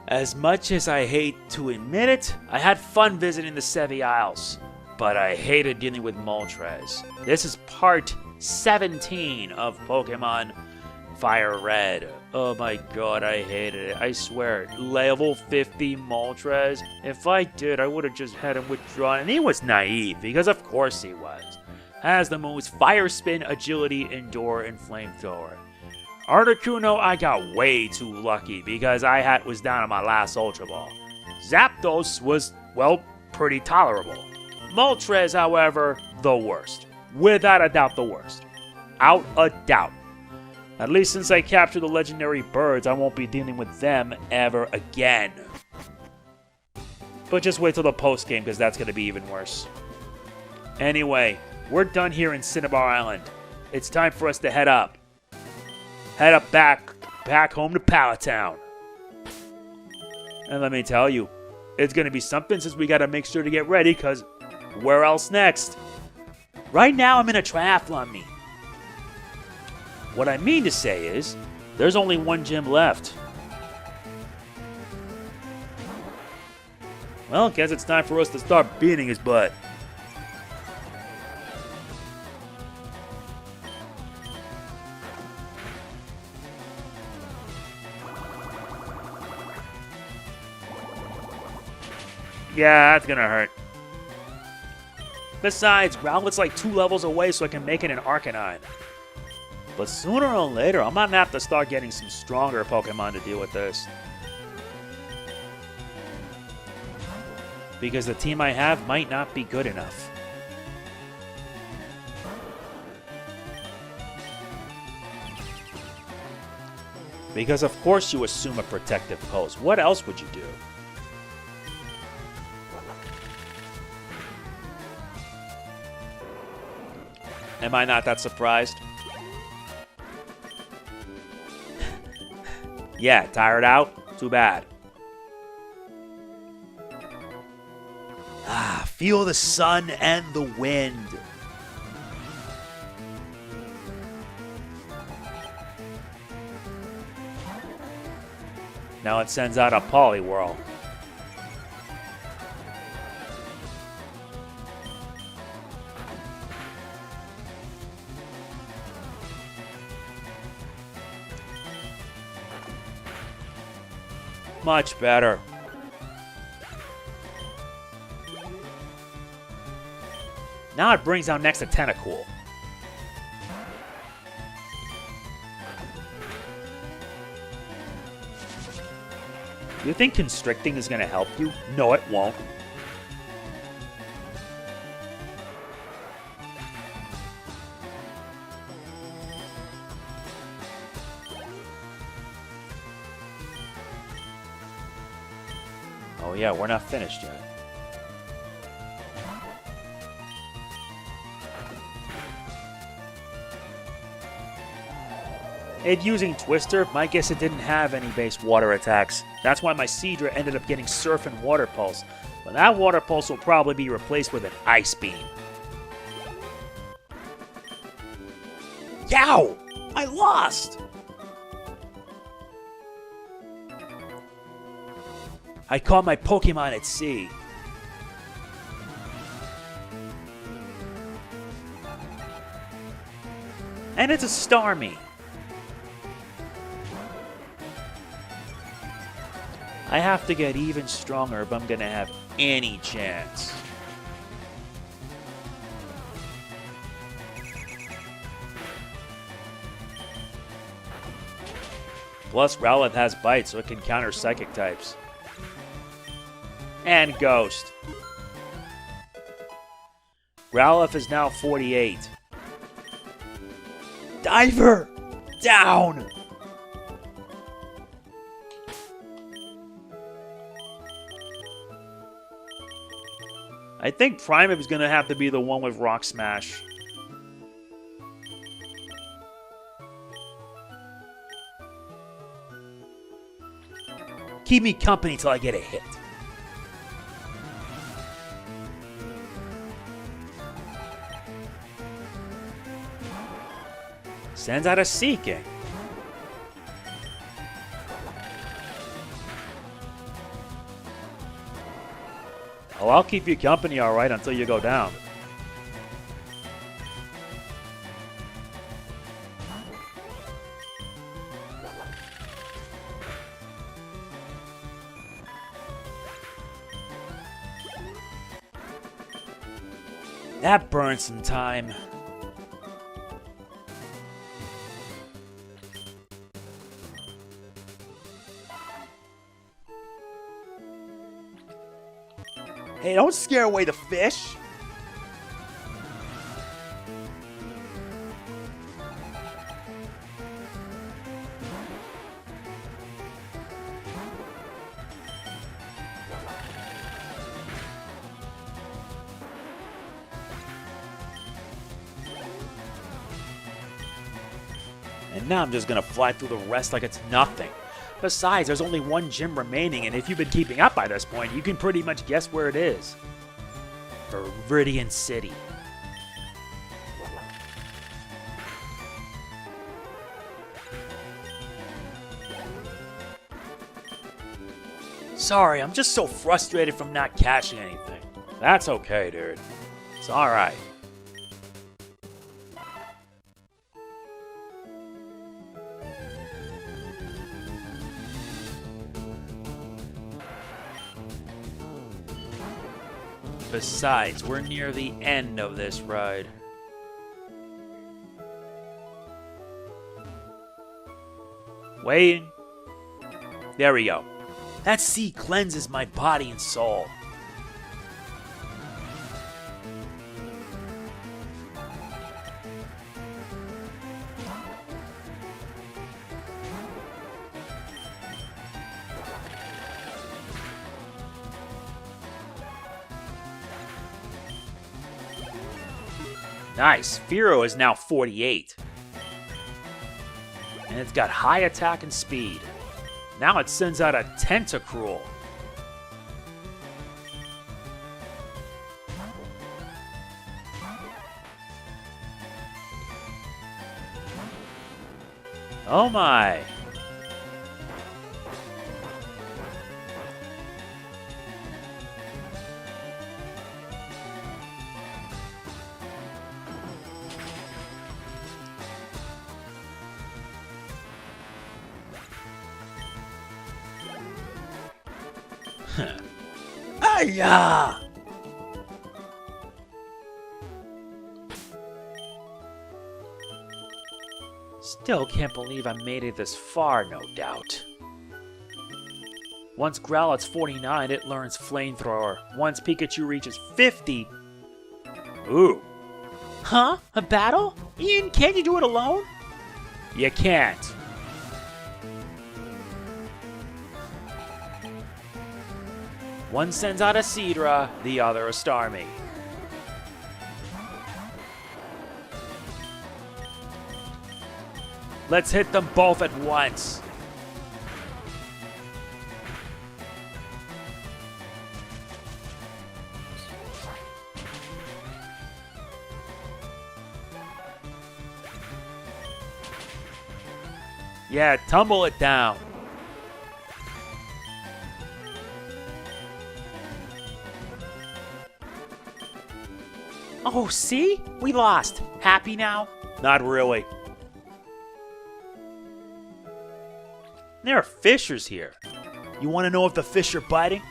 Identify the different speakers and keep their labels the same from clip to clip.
Speaker 1: As much as I hate to admit it, I had fun visiting the Sevii Isles, but I hated dealing with Moltres. This is part 17 of Pokemon Fire Red. Oh my god, I hated it. I swear, level 50 Moltres? If I did, I would have just had him withdrawn. And he was naive, because of course he was. Has the moves Fire Spin, Agility, Endure, and Flamethrower. Articuno, I got way too lucky because I was down on my last Ultra Ball. Zapdos was, well, pretty tolerable. Moltres, however, the worst. Without a doubt, the worst. Out a doubt. At least since I captured the legendary birds, I won't be dealing with them ever again. But just wait till the post-game, because that's going to be even worse. Anyway, we're done here in Cinnabar Island. It's time for us to head up. Head up back home to Pallet Town. And let me tell you, it's going to be something since we got to make sure to get ready, because where else next? Right now, I'm in a triathlon meet. What I mean to say is, there's only one gym left. Well, guess it's time for us to start beating his butt. Yeah, that's gonna hurt. Besides, Growlithe's like 2 levels away, so I can make it an Arcanine. But sooner or later, I'm gonna have to start getting some stronger Pokemon to deal with this. Because the team I have might not be good enough. Because of course you assume a protective pose. What else would you do? Am I not that surprised? Yeah, tired out? Too bad. Ah, feel the sun and the wind. Now it sends out a Poliwhirl. Much better. Now it brings down next to Tentacool. You think constricting is going to help you? No, it won't. Oh yeah, we're not finished yet. And using Twister, my guess it didn't have any base water attacks. That's why my Seadra ended up getting Surf and Water Pulse. But that Water Pulse will probably be replaced with an Ice Beam. Yow! I lost! I caught my Pokemon at sea. And it's a Starmie. I have to get even stronger if I'm gonna have any chance. Plus, Growlithe has Bite, so it can counter Psychic types. And Ghost. Growlithe is now 48. Diver! Down! I think Primeape is going to have to be the one with Rock Smash. Keep me company till I get a hit. Sends out a Seeking. Oh, I'll keep you company alright until you go down. That burns some time. Hey, don't scare away the fish! And now I'm just gonna fly through the rest like it's nothing. Besides, there's only one gym remaining, and if you've been keeping up by this point, you can pretty much guess where it is. Viridian City. Sorry, I'm just so frustrated from not catching anything. That's okay, dude. It's alright. Besides, we're near the end of this ride. Waiting. There we go. That sea cleanses my body and soul. Nice. Firo is now 48. And it's got high attack and speed. Now it sends out a Tentacruel. Oh my. Aya! Still can't believe I made it this far, no doubt. Once Growlithe's 49, it learns Flamethrower. Once Pikachu reaches 50... Ooh. Huh? A battle? Ian, can't you do it alone? You can't. One sends out a Seadra, the other a Starmie. Let's hit them both at once. Yeah, tumble it down. Oh, see? We lost. Happy now? Not really. There are fishers here. You want to know if the fish are biting?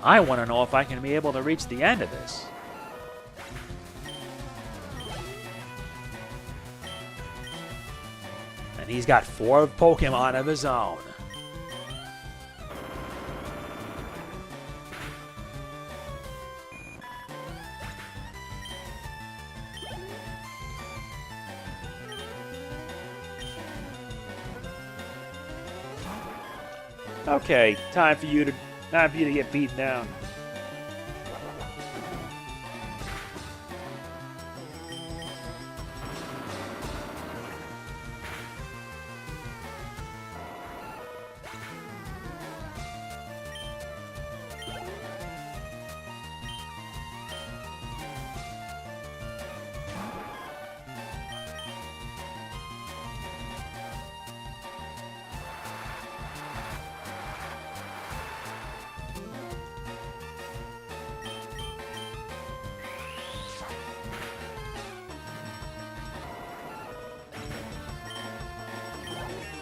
Speaker 1: I want to know if I can be able to reach the end of this. And he's got 4 Pokemon of his own. Okay, time for you to get beaten down.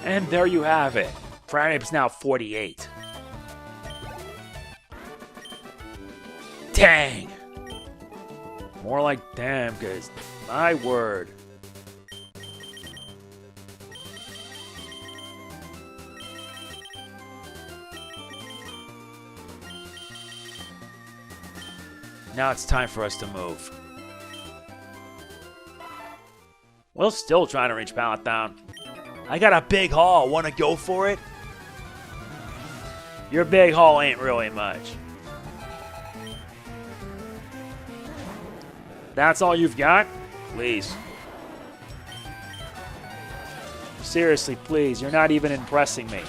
Speaker 1: And there you have it. Primeape's now 48. Dang! More like damn, cause my word. Now it's time for us to move. We're still trying to reach Pallet Town. I got a big haul. Want to go for it? Your big haul ain't really much. That's all you've got? Please. Seriously, please. You're not even impressing me.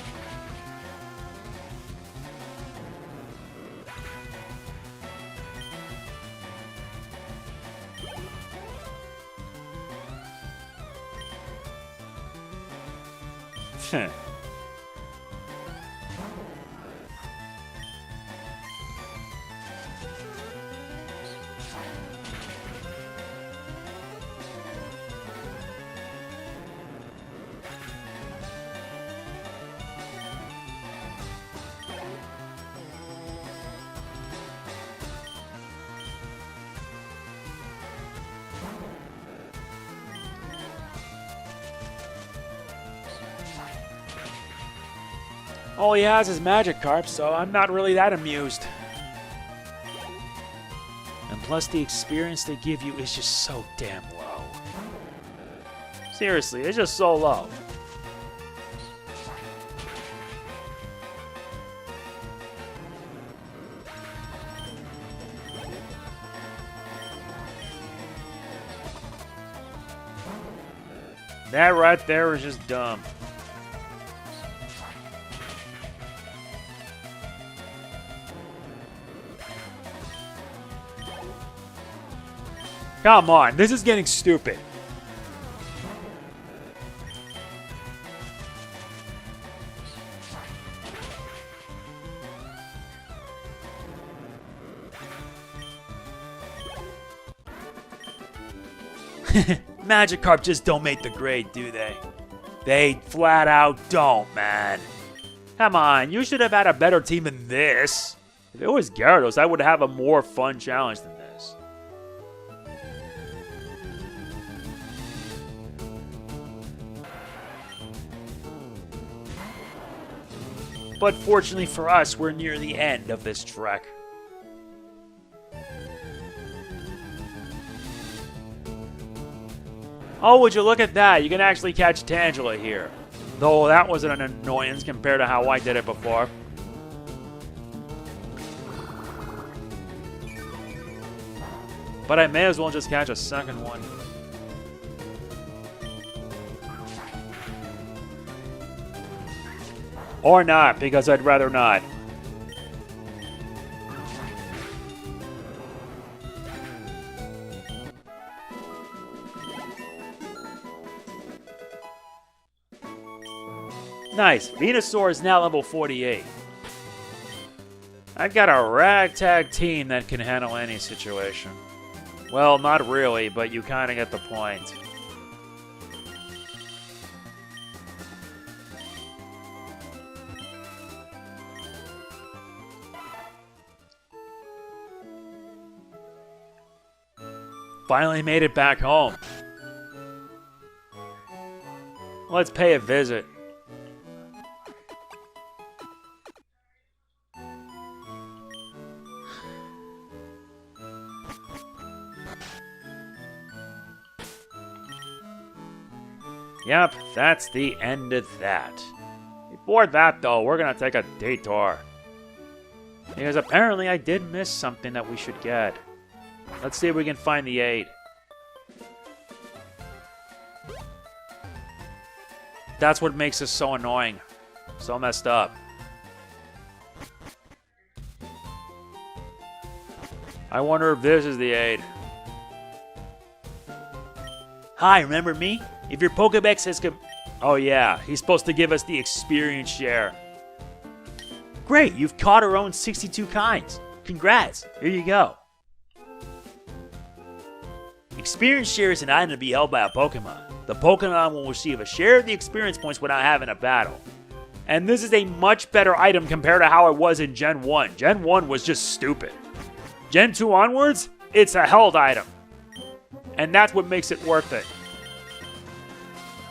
Speaker 1: All he has is Magikarp, so I'm not really that amused. And plus the experience they give you is just so damn low. Seriously, it's just so low. That right there is just dumb. Come on, this is getting stupid. Magikarp just don't make the grade, do they? They flat out don't, man. Come on, you should have had a better team than this. If it was Gyarados, I would have a more fun challenge than this. But fortunately for us, we're near the end of this trek. Oh, would you look at that? You can actually catch Tangela here. Though that wasn't an annoyance compared to how I did it before. But I may as well just catch a second one. Or not, because I'd rather not. Nice. Venusaur is now level 48. I've got a ragtag team that can handle any situation. Well, not really, but you kind of get the point. Finally made it back home. Let's pay a visit. Yep, that's the end of that. Before that, though, we're gonna take a detour. Because apparently I did miss something that we should get. Let's see if we can find the 8. That's what makes this so annoying. So messed up. I wonder if this is the 8. Hi, remember me? If your Pokedex has oh yeah, he's supposed to give us the experience share. Great, you've caught our own 62 kinds. Congrats, here you go. Experience share is an item to be held by a Pokemon. The Pokemon will receive a share of the experience points without having a battle. And this is a much better item compared to how it was in Gen 1. Gen 1 was just stupid. Gen 2 onwards, it's a held item. And that's what makes it worth it.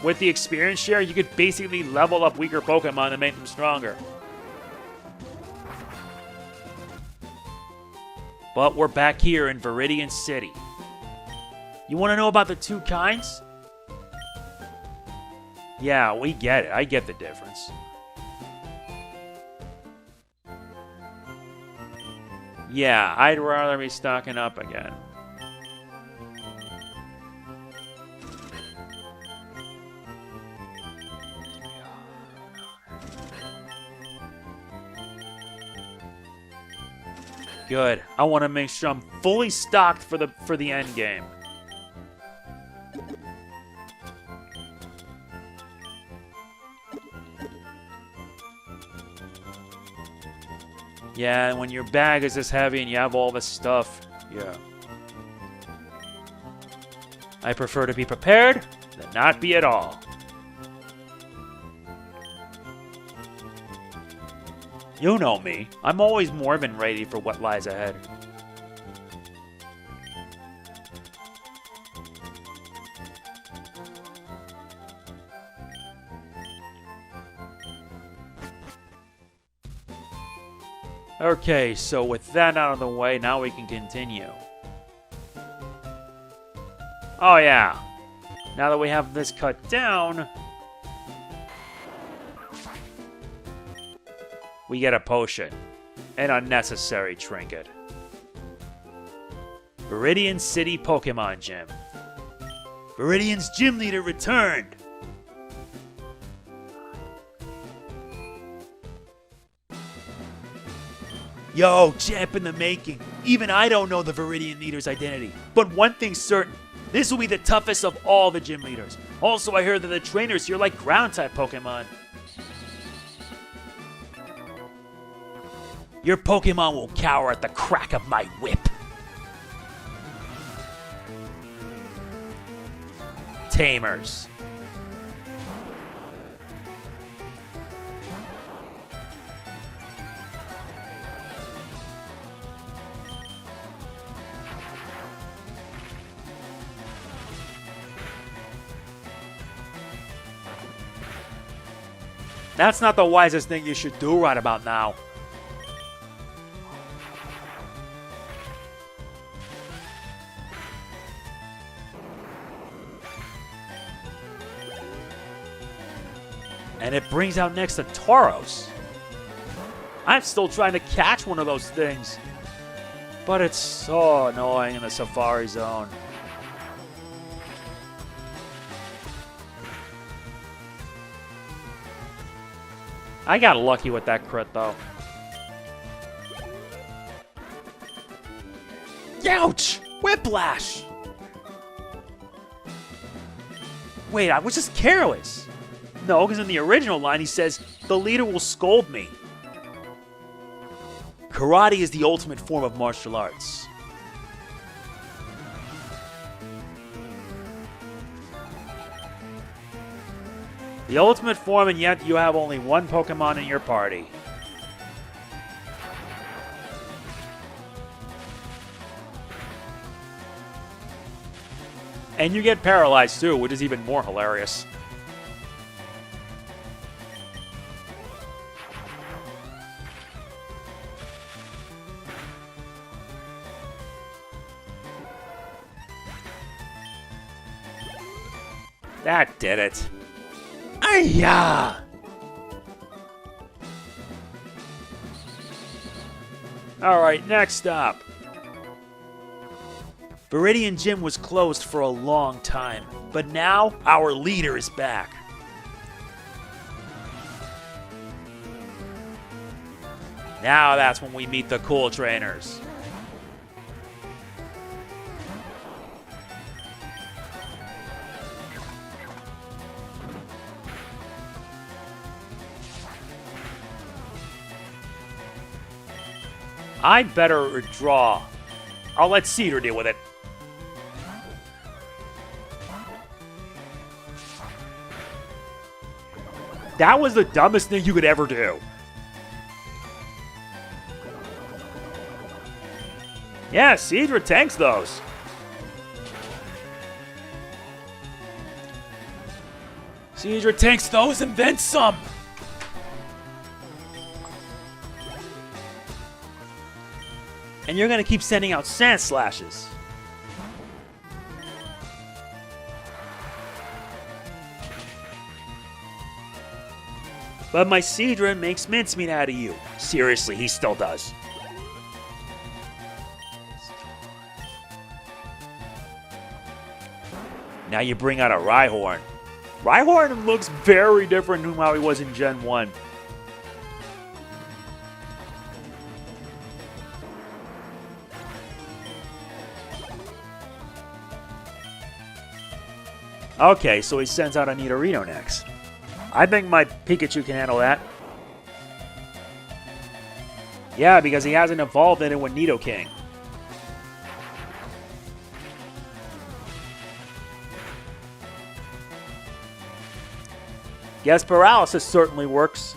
Speaker 1: With the experience share, you could basically level up weaker Pokemon and make them stronger. But we're back here in Viridian City. You want to know about the two kinds? Yeah, we get it. I get the difference. Yeah, I'd rather be stocking up again. Good. I want to make sure I'm fully stocked for the end game. Yeah, when your bag is this heavy and you have all this stuff, yeah. I prefer to be prepared than not be at all. You know me. I'm always more than ready for what lies ahead. Okay, so with that out of the way, now we can continue. Oh yeah. Now that we have this cut down, we get a potion. An unnecessary trinket. Viridian City Pokémon Gym. Viridian's gym leader returned! Yo, champ in the making. Even I don't know the Viridian leader's identity. But one thing's certain. This will be the toughest of all the gym leaders. Also, I heard that the trainers here like ground-type Pokemon. Your Pokemon will cower at the crack of my whip. Tamers. That's not the wisest thing you should do right about now. And it brings out next to Tauros. I'm still trying to catch one of those things. But it's so annoying in the Safari Zone. I got lucky with that crit, though. Ouch! Whiplash! Wait, I was just careless. No, because in the original line he says, the leader will scold me. Karate is the ultimate form of martial arts. The ultimate form, and yet you have only one Pokemon in your party. And you get paralyzed too, which is even more hilarious. That did it. Ay-ya! Alright, next up. Viridian Gym was closed for a long time, but now our leader is back. Now that's when we meet the cool trainers. I'd better withdraw. I'll let Cedar deal with it. That was the dumbest thing you could ever do. Yeah, Seadra tanks those. Seadra tanks those and then some. And you're going to keep sending out Sand Slashes. But my Seadra makes mincemeat out of you. Seriously, he still does. Now you bring out a Rhyhorn. Rhyhorn looks very different from how he was in Gen 1. Okay, so he sends out a Nidorino next. I think my Pikachu can handle that. Yeah, because he hasn't evolved into a Nidoking. Guess Paralysis certainly works.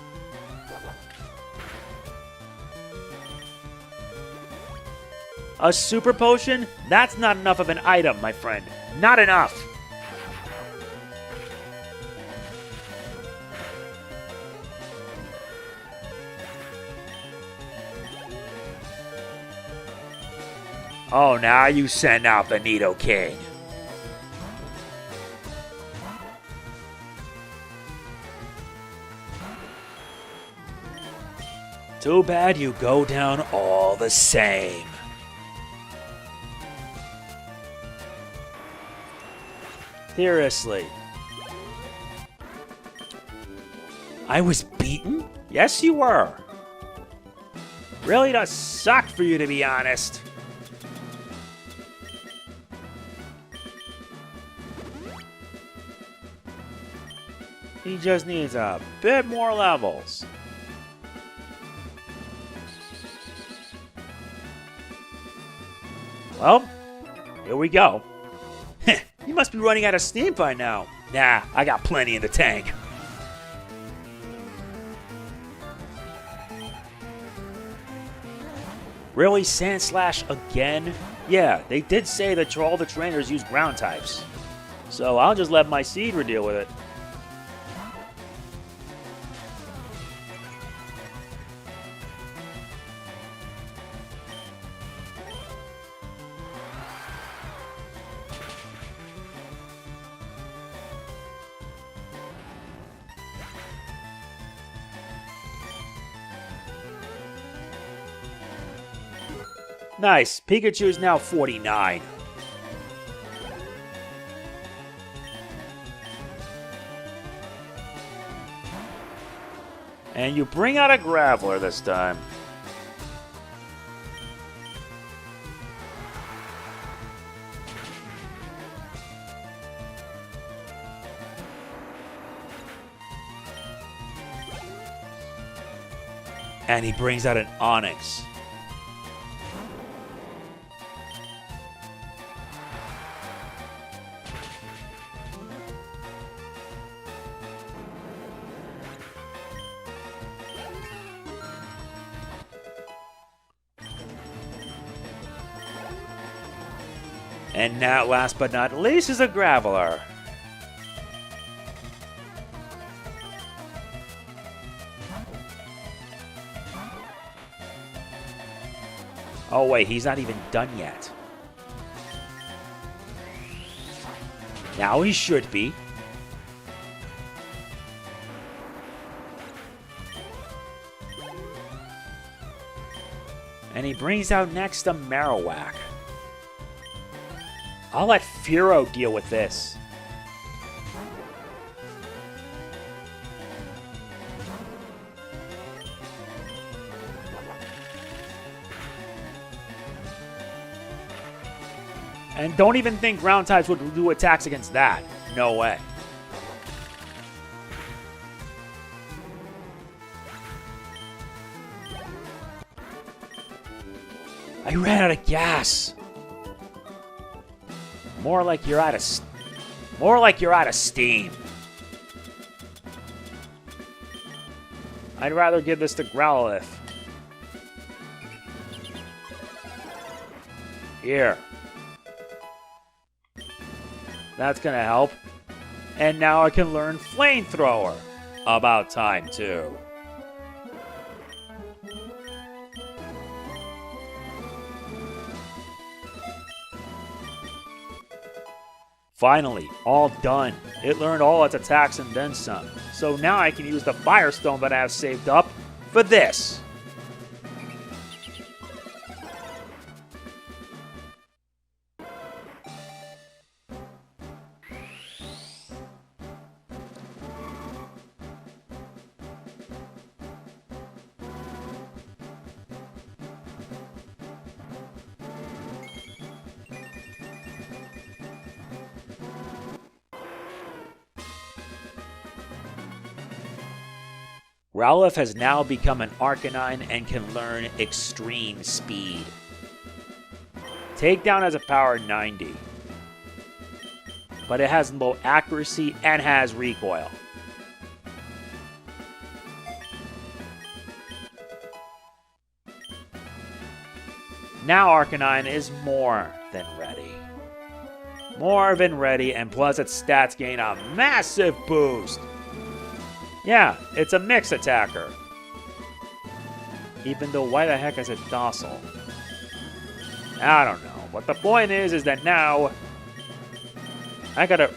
Speaker 1: A Super Potion? That's not enough of an item, my friend. Not enough. Oh, now you send out the Nidoking. Too bad you go down all the same. Seriously. I was beaten? Yes, you were. Really does suck for you, to be honest. He just needs a bit more levels. Well, here we go. You must be running out of steam by now. Nah, I got plenty in the tank. Really, Sand Slash again? Yeah, they did say that all the trainers use ground types. So I'll just let my Seadra deal with it. Nice. Pikachu is now 49. And you bring out a Graveler this time. And he brings out an Onix. And now, last but not least, is a Graveler. Oh wait, he's not even done yet. Now he should be. And he brings out next a Marowak. I'll let Furo deal with this. And don't even think ground types would do attacks against that. No way. I ran out of gas. More like you're out of steam. I'd rather give this to Growlithe. Here. That's gonna help. And now I can learn Flamethrower. About time, too. Finally, all done. It learned all its attacks and then some. So now I can use the Firestone that I have saved up for this. Growlithe has now become an Arcanine and can learn Extreme Speed. Takedown has a power 90, but it has low accuracy and has recoil. Now Arcanine is more than ready. More than ready, and plus its stats gain a massive boost. Yeah, it's a mix attacker. Even though, why the heck is it docile? I don't know. But the point is that now I gotta.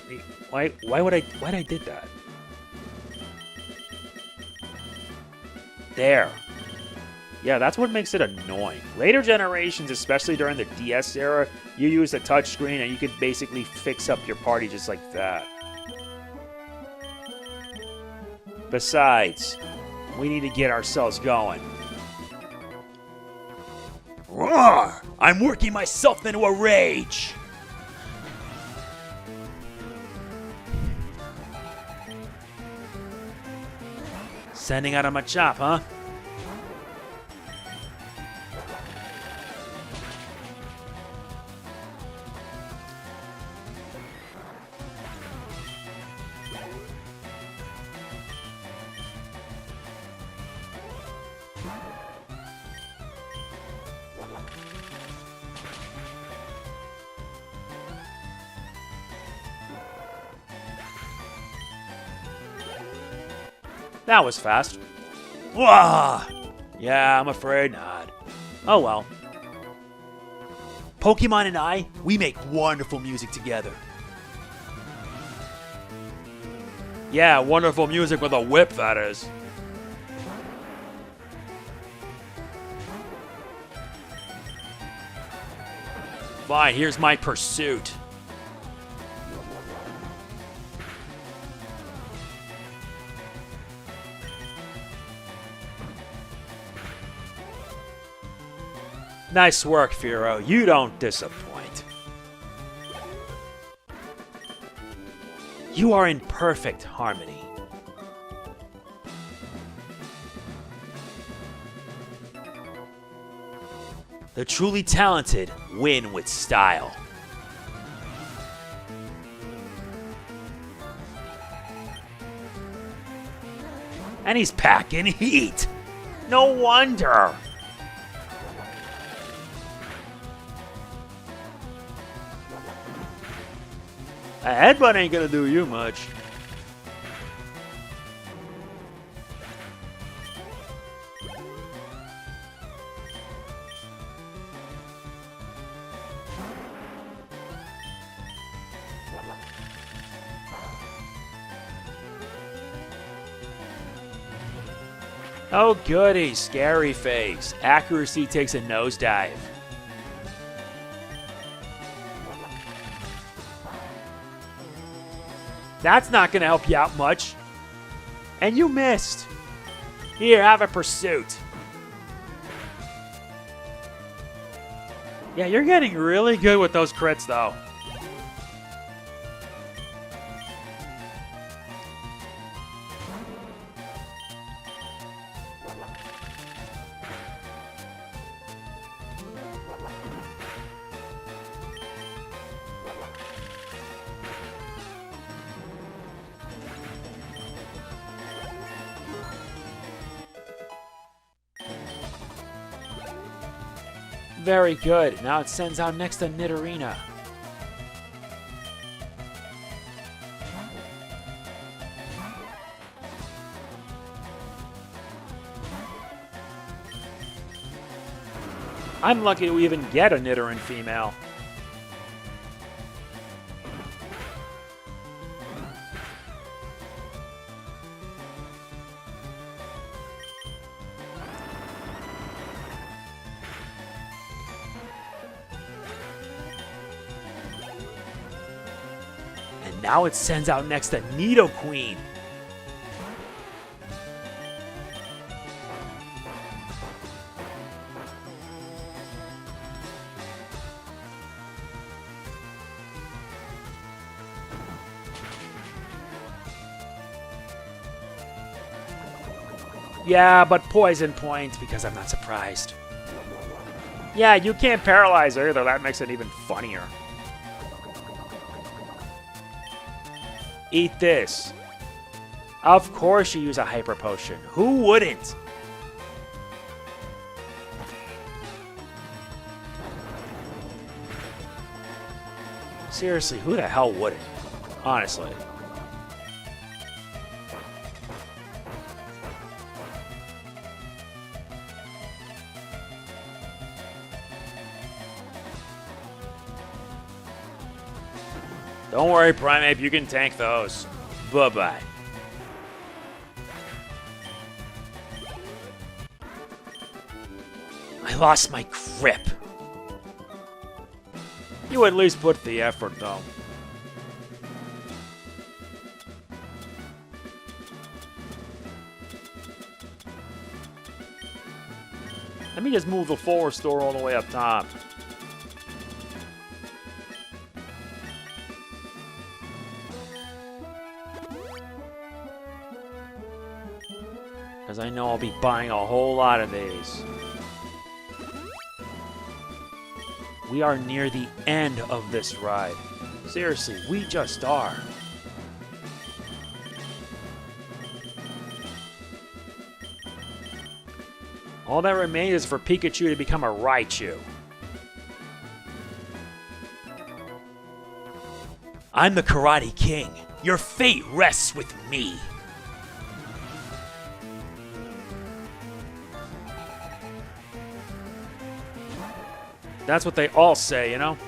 Speaker 1: Why'd I did that? There. Yeah, that's what makes it annoying. Later generations, especially during the DS era, you use the touchscreen and you could basically fix up your party just like that. Besides, we need to get ourselves going. Roar! I'm working myself into a rage! Sending out a Machop, huh? That was fast. Wah! Yeah, I'm afraid not. Oh well. Pokemon and I, we make wonderful music together. Yeah, wonderful music with a whip, that is. Fine, here's my pursuit. Nice work, Firo. You don't disappoint. You are in perfect harmony. The truly talented win with style. And he's packing heat. No wonder. A headbutt ain't gonna do you much. Oh goody, scary face. Accuracy takes a nosedive. That's not going to help you out much. And you missed. Here, have a pursuit. Yeah, you're getting really good with those crits, though. Very good. Now it sends out next to Nidorina. I'm lucky to even get a Nidoran female. And now it sends out next to Nidoqueen. Yeah, but poison point, because I'm not surprised. Yeah, you can't paralyze her either. That makes it even funnier. Eat this. Of course you use a hyper potion. Who wouldn't? Seriously, who the hell wouldn't? Honestly. Don't worry, Primeape, you can tank those. Bye-bye. I lost my grip. You at least put the effort, though. Let me just move the forward store all the way up top. Because I know I'll be buying a whole lot of these. We are near the end of this ride. Seriously, we just are. All that remains is for Pikachu to become a Raichu. I'm the Karate King. Your fate rests with me. That's what they all say, you know?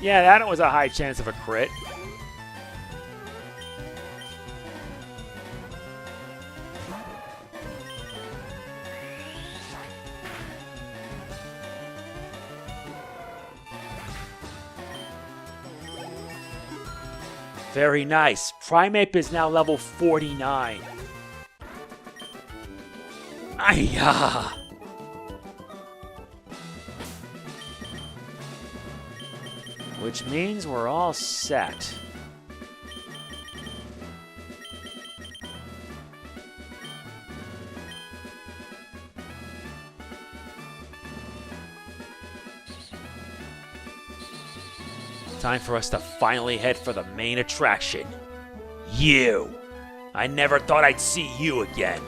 Speaker 1: Yeah, that was a high chance of a crit. Very nice. Primeape is now level 49. Ayah! Which means we're all set. Time for us to finally head for the main attraction. You! I never thought I'd see you again.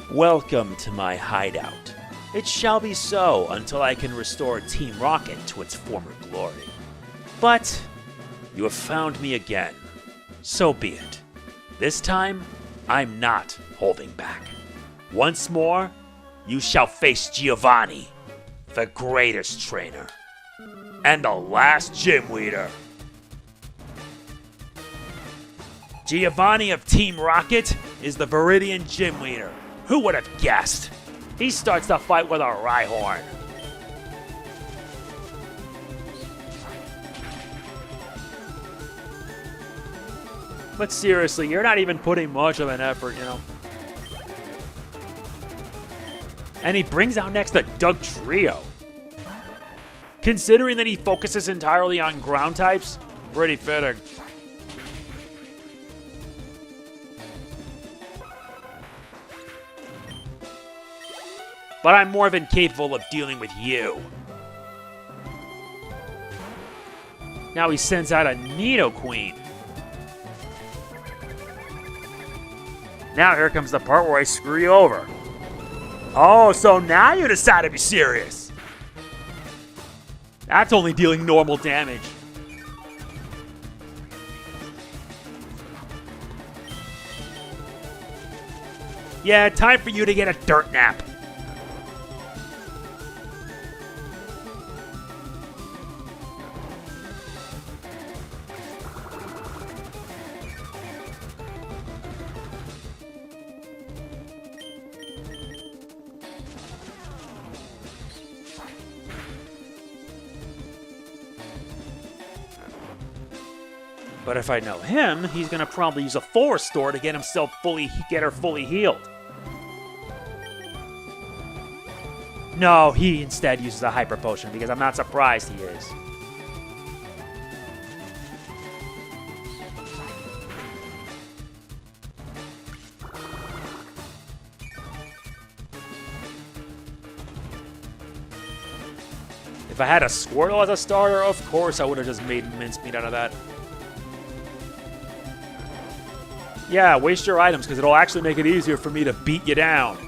Speaker 1: Welcome to my hideout. It shall be so until I can restore Team Rocket to its former glory. But you have found me again. So be it. This time, I'm not holding back. Once more, you shall face Giovanni, the greatest trainer. And the last gym leader. Giovanni of Team Rocket is the Viridian Gym leader. Who would have guessed? He starts the fight with a Rhyhorn. But seriously, you're not even putting much of an effort, you know. And he brings out next the Doug Trio. Considering that he focuses entirely on ground types, pretty fitting. but I'm more than capable of dealing with you. Now he sends out a Nidoqueen. Now here comes the part where I screw you over. Oh, so now you decide to be serious. That's only dealing normal damage. Yeah, time for you to get a dirt nap. But if I know him, he's gonna probably use a full restore to get himself get her fully healed. No, he instead uses a Hyper Potion because I'm not surprised he is. If I had a Squirtle as a starter, of course I would have just made mincemeat out of that. Yeah, waste your items because it'll actually make it easier for me to beat you down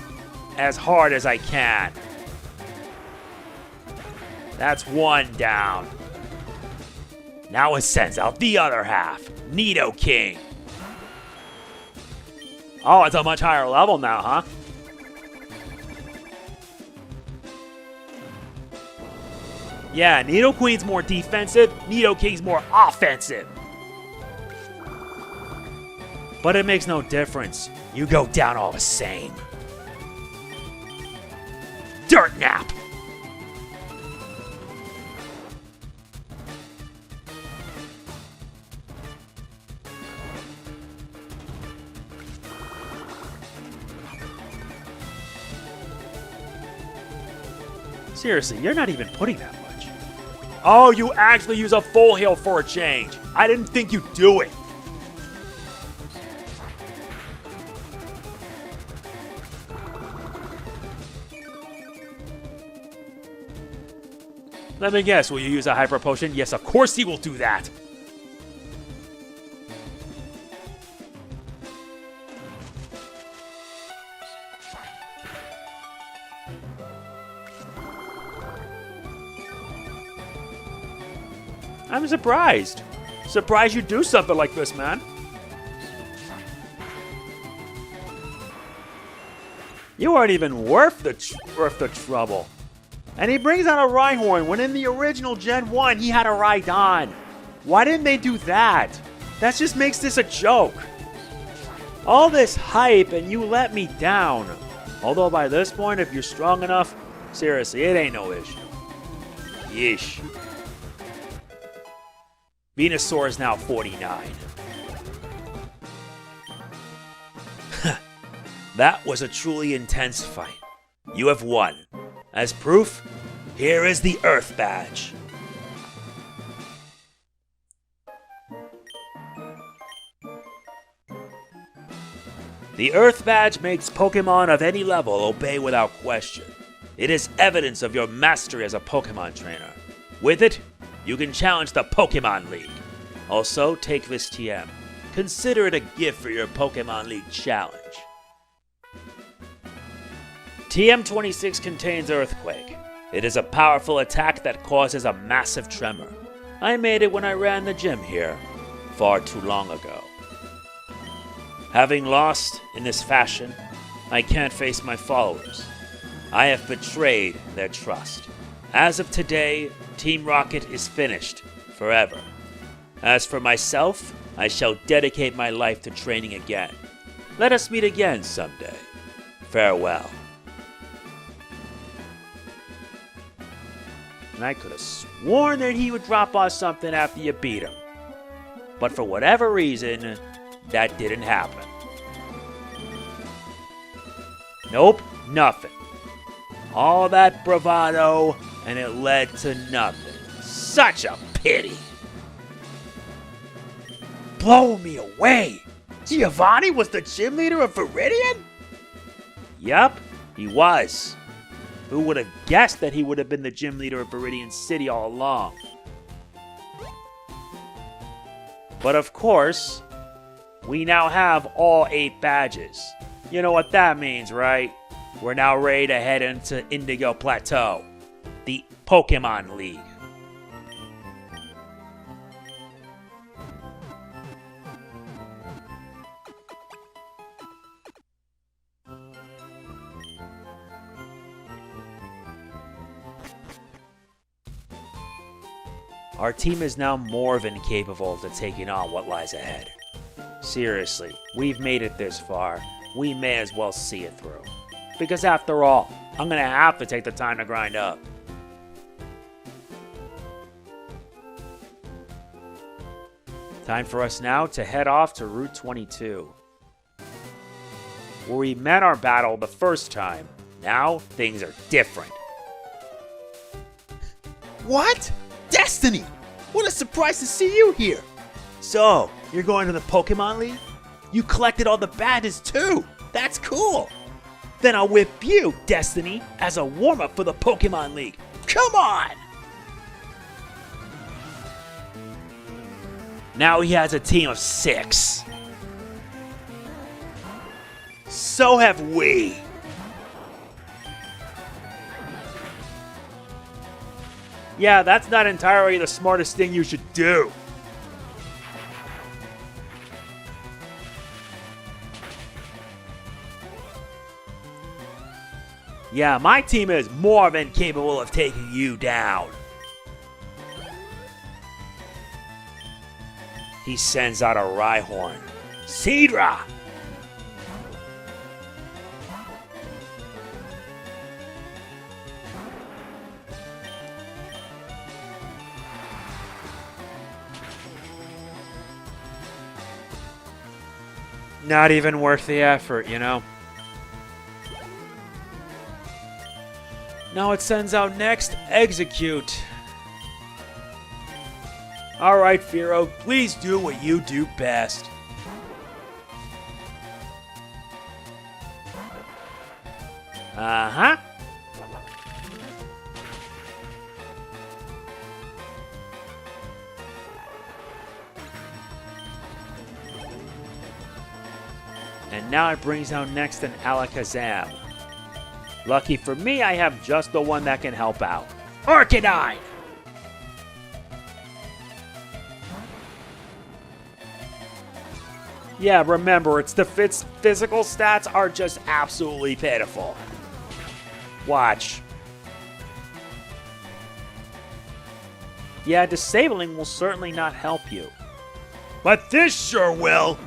Speaker 1: as hard as I can. That's one down. Now it sends out the other half, Nidoking. Oh, it's a much higher level now, huh? Yeah, Nidoqueen's more defensive, Nidoking's more offensive. But it makes no difference. You go down all the same. Dirt nap! Seriously, you're not even putting that much. Oh, you actually use a full heal for a change. I didn't think you'd do it. Let me guess, will you use a Hyper Potion? Yes, of course he will do that. I'm surprised. Surprised you do something like this, man. You aren't even worth the trouble. And he brings out a Rhyhorn when in the original Gen 1 he had a Rhydon. Why didn't they do that? That just makes this a joke. All this hype and you let me down. Although by this point, if you're strong enough, seriously, it ain't no issue. Yeesh. Venusaur is now 49. That was a truly intense fight. You have won. As proof, here is the Earth Badge. The Earth Badge makes Pokémon of any level obey without question. It is evidence of your mastery as a Pokémon trainer. With it, you can challenge the Pokémon League. Also, take this TM. Consider it a gift for your Pokémon League challenge. TM26 contains Earthquake. It is a powerful attack that causes a massive tremor. I made it when I ran the gym here, far too long ago. Having lost in this fashion, I can't face my followers. I have betrayed their trust. As of today, Team Rocket is finished, forever. As for myself, I shall dedicate my life to training again. Let us meet again someday. Farewell. And I could have sworn that he would drop off something after you beat him. But for whatever reason, that didn't happen. Nope, nothing. All that bravado, and it led to nothing. Such a pity. Blow me away. Giovanni was the gym leader of Viridian? Yup, he was. Who would have guessed that he would have been the gym leader of Viridian City all along? But of course, we now have all 8 badges. You know what that means, right? We're now ready to head into Indigo Plateau, the Pokemon League. Our team is now more than capable of taking on what lies ahead. Seriously, we've made it this far. We may as well see it through. Because after all, I'm gonna have to take the time to grind up. Time for us now to head off to Route 22. Where we met our battle the first time. Now, things are different.
Speaker 2: What? Destiny! What a surprise to see you here! So, you're going to the Pokemon League? You collected all the badges too! That's cool! Then I'll whip you, Destiny, as a warm-up for the Pokemon League. Come on!
Speaker 1: Now he has a team of 6.
Speaker 2: So have we!
Speaker 1: Yeah, that's not entirely the smartest thing you should do. Yeah, my team is more than capable of taking you down. He sends out a Rhyhorn. Seadra! Not even worth the effort, you know? Now it sends out next, Execute. Alright, Firo, please do what you do best. Uh-huh. And now it brings out next an Alakazam. Lucky for me, I have just the one that can help out. Arcanine! Yeah, remember, its physical stats are just absolutely pitiful. Watch. Yeah, disabling will certainly not help you. But this sure will!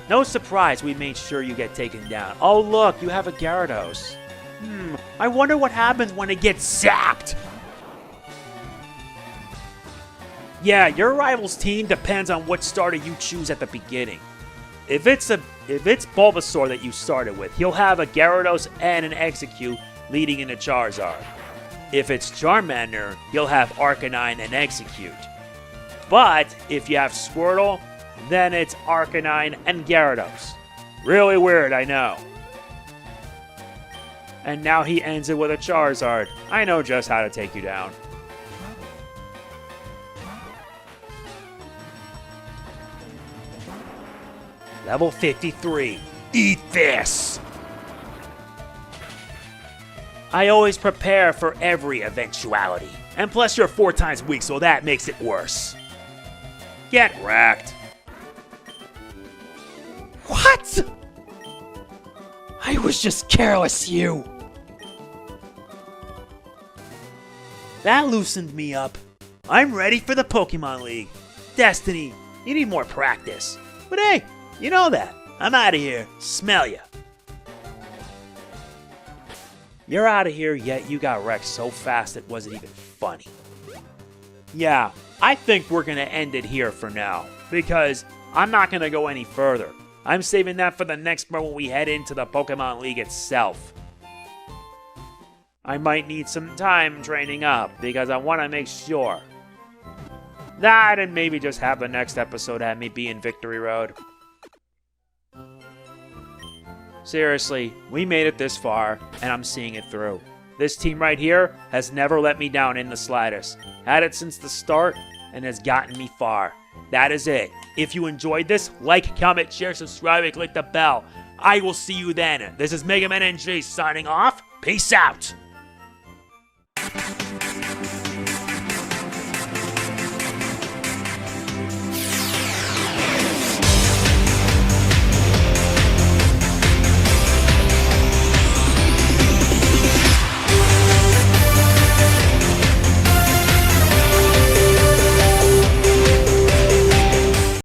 Speaker 1: No surprise we made sure you get taken down. Oh look, you have a Gyarados. I wonder what happens when it gets zapped. Yeah, your rival's team depends on what starter you choose at the beginning. If it's Bulbasaur that you started with, he'll have a Gyarados and an Execute leading into Charizard. If it's Charmander, he'll have Arcanine and Execute. But if you have Squirtle, then it's Arcanine and Gyarados. Really weird, I know. And now he ends it with a Charizard. I know just how to take you down. Level 53. Eat this! I always prepare for every eventuality. And plus you're 4 times weak, so that makes it worse. Get wrecked.
Speaker 2: What? I was just careless, you. That loosened me up. I'm ready for the Pokemon League. Destiny, you need more practice. But hey, you know that. I'm out of here. Smell ya.
Speaker 1: You're out of here, yet you got wrecked so fast it wasn't even funny. Yeah, I think we're gonna end it here for now, because I'm not gonna go any further. I'm saving that for the next part when we head into the Pokemon League itself. I might need some time training up, because I want to make sure. That and maybe just have the next episode have me be in Victory Road. Seriously, we made it this far, and I'm seeing it through. This team right here has never let me down in the slightest. Had it since the start, and has gotten me far. That is it. If you enjoyed this, like, comment, share, subscribe, and click the bell. I will see you then. This is MegamanNG signing off. Peace out.